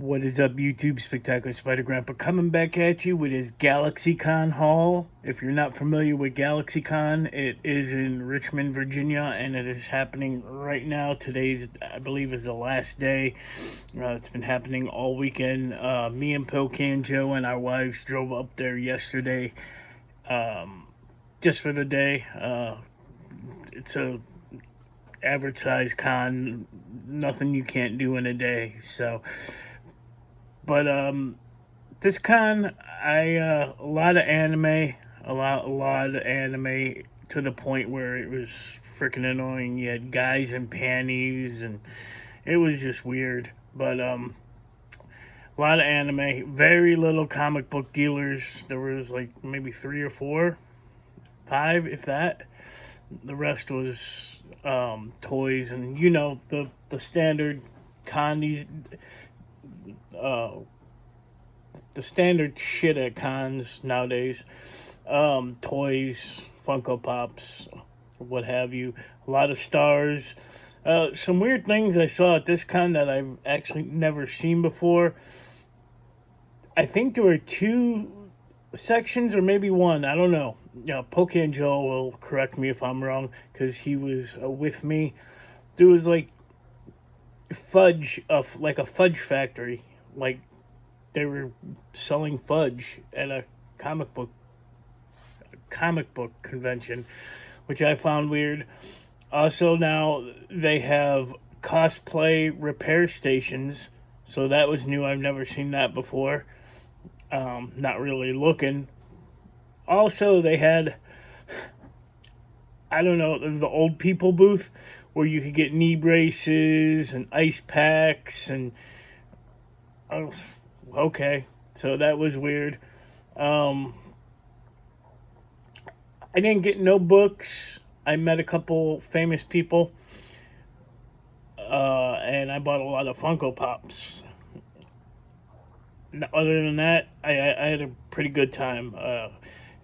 What is up, YouTube? Spectacular Spider Grandpa coming back at you with his GalaxyCon Haul. If you're not familiar with GalaxyCon, it is in Richmond, Virginia, and it is happening right now. Today's, I believe, is the last day. It's been happening all weekend. Me and Pocan Joe and our wives drove up there yesterday just for the day. It's a average size con, nothing you can't do in a day. But this con, a lot of anime, a lot of anime to the point where it was freaking annoying. You had guys in panties, and it was just weird. But a lot of anime, very little comic book dealers. There was like maybe 3 or 4, 5, if that. The rest was toys and the standard con. The standard shit at cons nowadays. Toys, Funko Pops, what have you. A lot of stars. Some weird things I saw at this con that I've actually never seen before. I think there were 2 sections or maybe 1. I don't know. Pocan Joe will correct me if I'm wrong because he was with me. There was like fudge, like a fudge factory. Like they were selling fudge at a comic book convention, which I found weird. Also, now they have cosplay repair stations, so that was new. I've never seen that before. Not really looking. Also, they had, I don't know, the old people booth where you could get knee braces and ice packs and okay, so that was weird. I didn't get no books. I met a couple famous people, and I bought a lot of Funko Pops. Other than that, I had a pretty good time.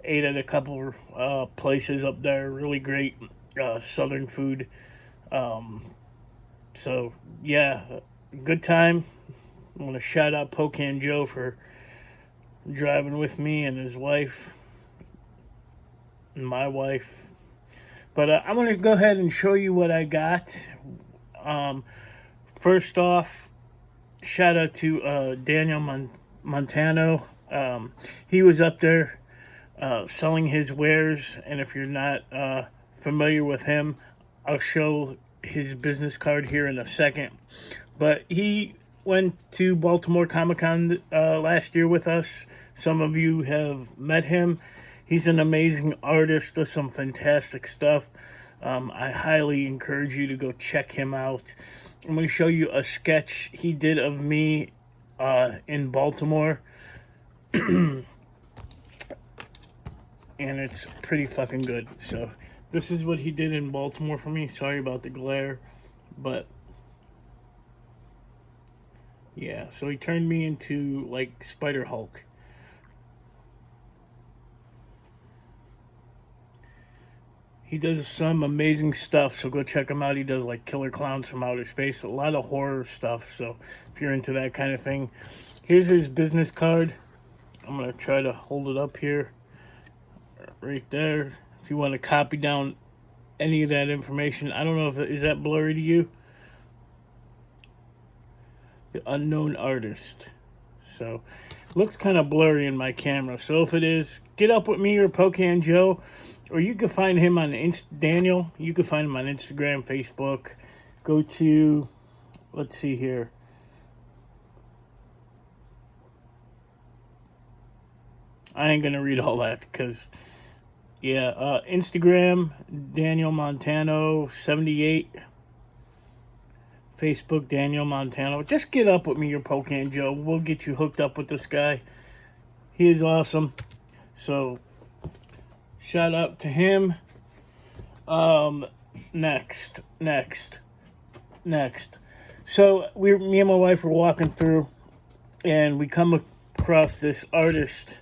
Ate at a couple places up there, really great southern food. So yeah, good time. I want to shout out Pocan Joe for driving with me and his wife and my wife. But I'm going to go ahead and show you what I got. First off, shout out to Daniel Montano. He was up there selling his wares, and if you're not familiar with him, I'll show his business card here in a second. But he went to Baltimore Comic-Con last year with us. Some of you have met him. He's an amazing artist, does some fantastic stuff. I highly encourage you to go check him out. I'm going to show you a sketch he did of me in Baltimore. And it's pretty fucking good. So this is what he did in Baltimore for me. Sorry about the glare, but yeah, so he turned me into like Spider Hulk. He does some amazing stuff, so go check him out. He does like Killer Clowns from Outer Space, a lot of horror stuff. So if you're into that kind of thing, here's his business card. I'm going to try to hold it up here, right there. If you want to copy down any of that information. I don't know if is that blurry to you? The unknown artist. So looks kind of blurry in my camera. So if it is, get up with me or Pocan Joe, or you can find him on Daniel. You can find him on Instagram, Facebook. Go to, let's see here. I ain't gonna read all that because, yeah, Instagram, Daniel Montano 78. Facebook, Daniel Montano. Just get up with me, your Pocan Joe. We'll get you hooked up with this guy. He is awesome. So, shout out to him. Next. So, me and my wife were walking through, and we come across this artist.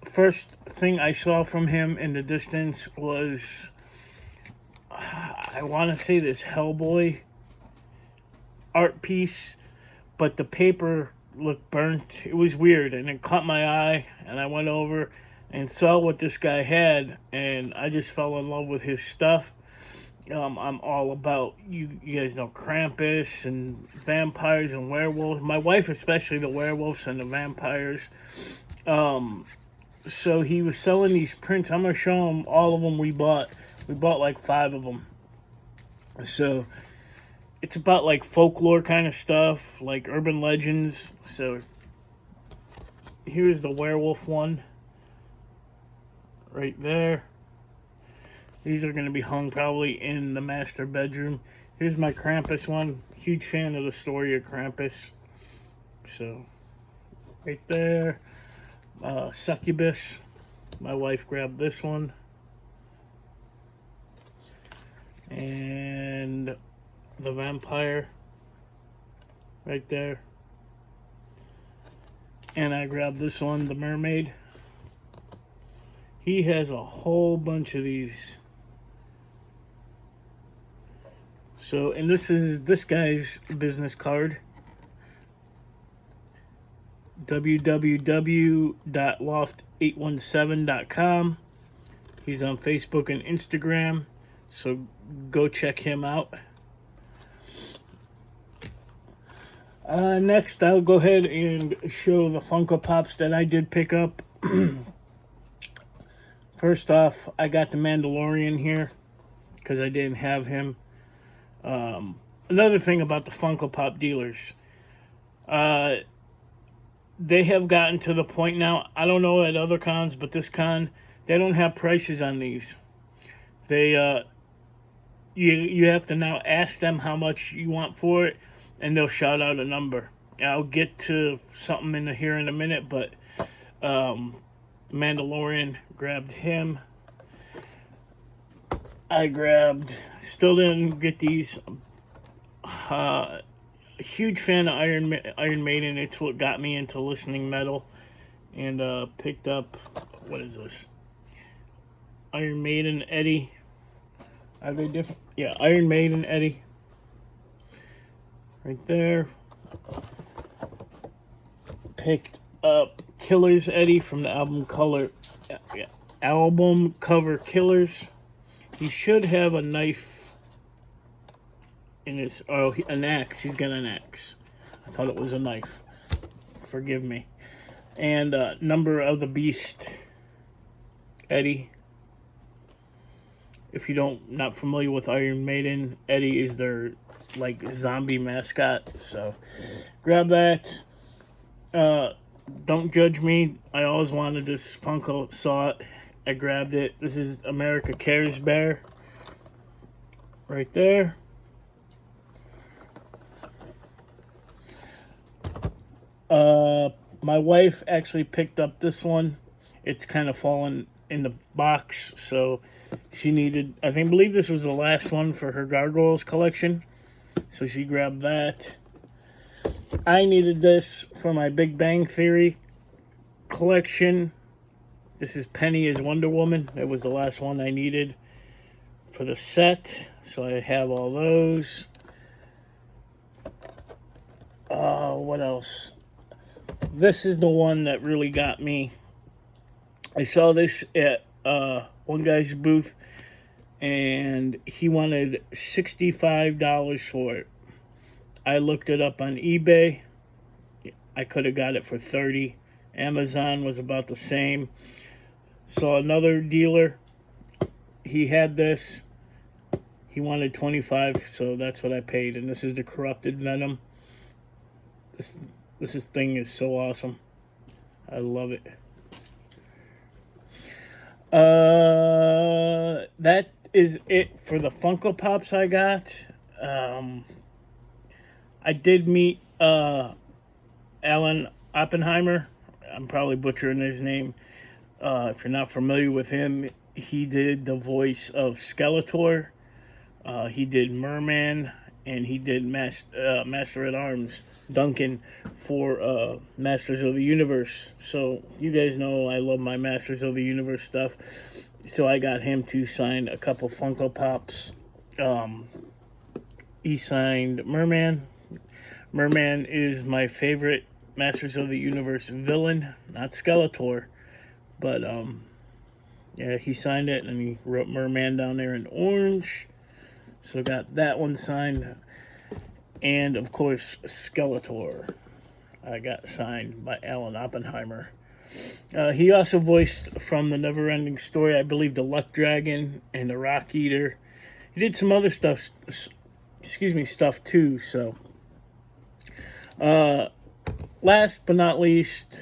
First thing I saw from him in the distance was, I want to say this Hellboy art piece, but the paper looked burnt. It was weird, and it caught my eye, and I went over and saw what this guy had, and I just fell in love with his stuff. I'm all about, you guys know, Krampus and vampires and werewolves. My wife, especially the werewolves and the vampires. So he was selling these prints. I'm gonna show him all of them we bought. We bought like 5 of them. So it's about like folklore kind of stuff, like urban legends. So here's the werewolf one right there. These are going to be hung probably in the master bedroom. Here's my Krampus one. Huge fan of the story of Krampus. So right there. Succubus. My wife grabbed this one. And the vampire right there. And I grabbed this one, the mermaid. He has a whole bunch of these. So, and this is this guy's business card. www.loft817.com. He's on Facebook and Instagram. So go check him out. Next, I'll go ahead and show the Funko Pops that I did pick up. First off, I got the Mandalorian here because I didn't have him. Another thing about the Funko Pop dealers, they have gotten to the point now, I don't know at other cons, but this con, they don't have prices on these. They, you have to now ask them how much you want for it, and they'll shout out a number. I'll get to something here in a minute, but Mandalorian, grabbed him. I grabbed, still didn't get these. A huge fan of Iron Maiden. It's what got me into listening metal. And picked up, what is this? Iron Maiden Eddie. Are they different? Yeah, Iron Maiden Eddie. Right there. Picked up Killers Eddie from the album cover Killers. He should have a knife in his, an axe. He's got an axe. I thought it was a knife. Forgive me. And Number of the Beast Eddie. If you not familiar with Iron Maiden, Eddie is their like zombie mascot. So grab that. Don't judge me. I always wanted this Funko, saw it. I grabbed it. This is America Cares Bear. Right there. My wife actually picked up this one. It's kind of fallen in the box, so she needed, I believe this was the last one for her Gargoyles collection. So she grabbed that. I needed this for my Big Bang Theory collection. This is Penny as Wonder Woman. It was the last one I needed for the set. So I have all those. What else? This is the one that really got me. I saw this at one guy's booth, and he wanted $65 for it. I looked it up on eBay. I could have got it for $30. Amazon was about the same. Saw another dealer. He had this. He wanted $25, so that's what I paid. And this is the Corrupted Venom. This thing is so awesome. I love it. That is it for the Funko Pops I got. I did meet Alan Oppenheimer. I'm probably butchering his name. If you're not familiar with him, he did the voice of Skeletor. He did Merman, and he did Master at Arms Duncan for Masters of the Universe. So you guys know I love my Masters of the Universe stuff. So I got him to sign a couple Funko Pops. He signed Merman. Merman is my favorite Masters of the Universe villain, not Skeletor, but yeah, he signed it and he wrote Merman down there in orange. So got that one signed, and of course Skeletor. I got signed by Alan Oppenheimer. He also voiced from the Neverending Story, I believe, the Luck Dragon and the Rock Eater. He did some other stuff, stuff too. So, last but not least,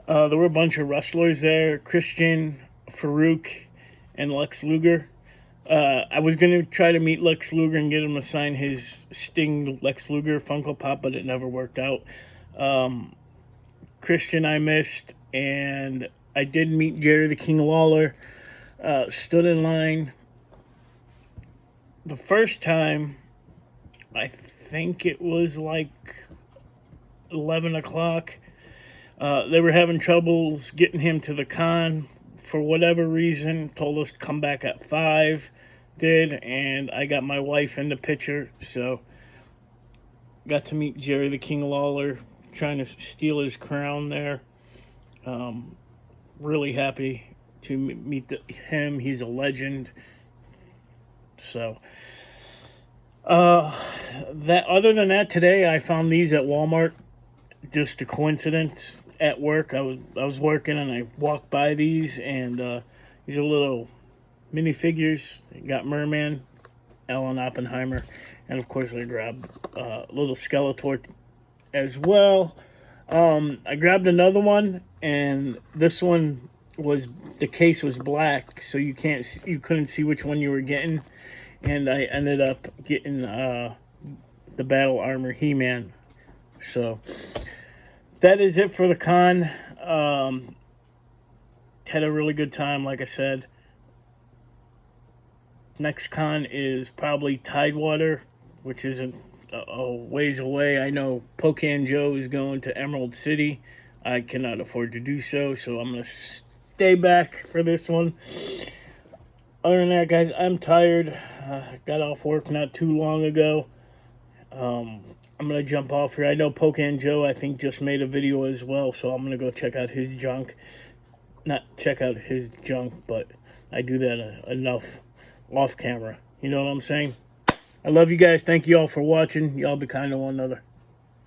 there were a bunch of wrestlers there: Christian, Farouk, and Lex Luger. I was going to try to meet Lex Luger and get him to sign his Sting Lex Luger Funko Pop, but it never worked out. Christian I missed, and I did meet Jerry the King Lawler. Stood in line. The first time, I think it was like 11 o'clock. They were having troubles getting him to the con for whatever reason. Told us to come back at 5. Did, and I got my wife in the picture, so got to meet Jerry the King Lawler, trying to steal his crown there. Really happy to meet him. He's a legend. So, that other than that, today I found these at Walmart. Just a coincidence at work. I was working and I walked by these, and these are little minifigures. Got Merman, Alan Oppenheimer, and of course I grabbed little Skeletor as well. I grabbed another one, and this one was, the case was black, so you couldn't see which one you were getting, and I ended up getting the Battle Armor He-Man. So that is it for the con. Had a really good time, like I said. Next con is probably Tidewater, which isn't a ways away. I know Pocan Joe is going to Emerald City. I cannot afford to do so, so I'm going to stay back for this one. Other than that, guys, I'm tired. Got off work not too long ago. I'm going to jump off here. I know Pocan Joe, I think, just made a video as well, so I'm going to go check out his junk. Not check out his junk, but I do that enough off camera. You know what I'm saying? I love you guys. Thank you all for watching. Y'all be kind to one another.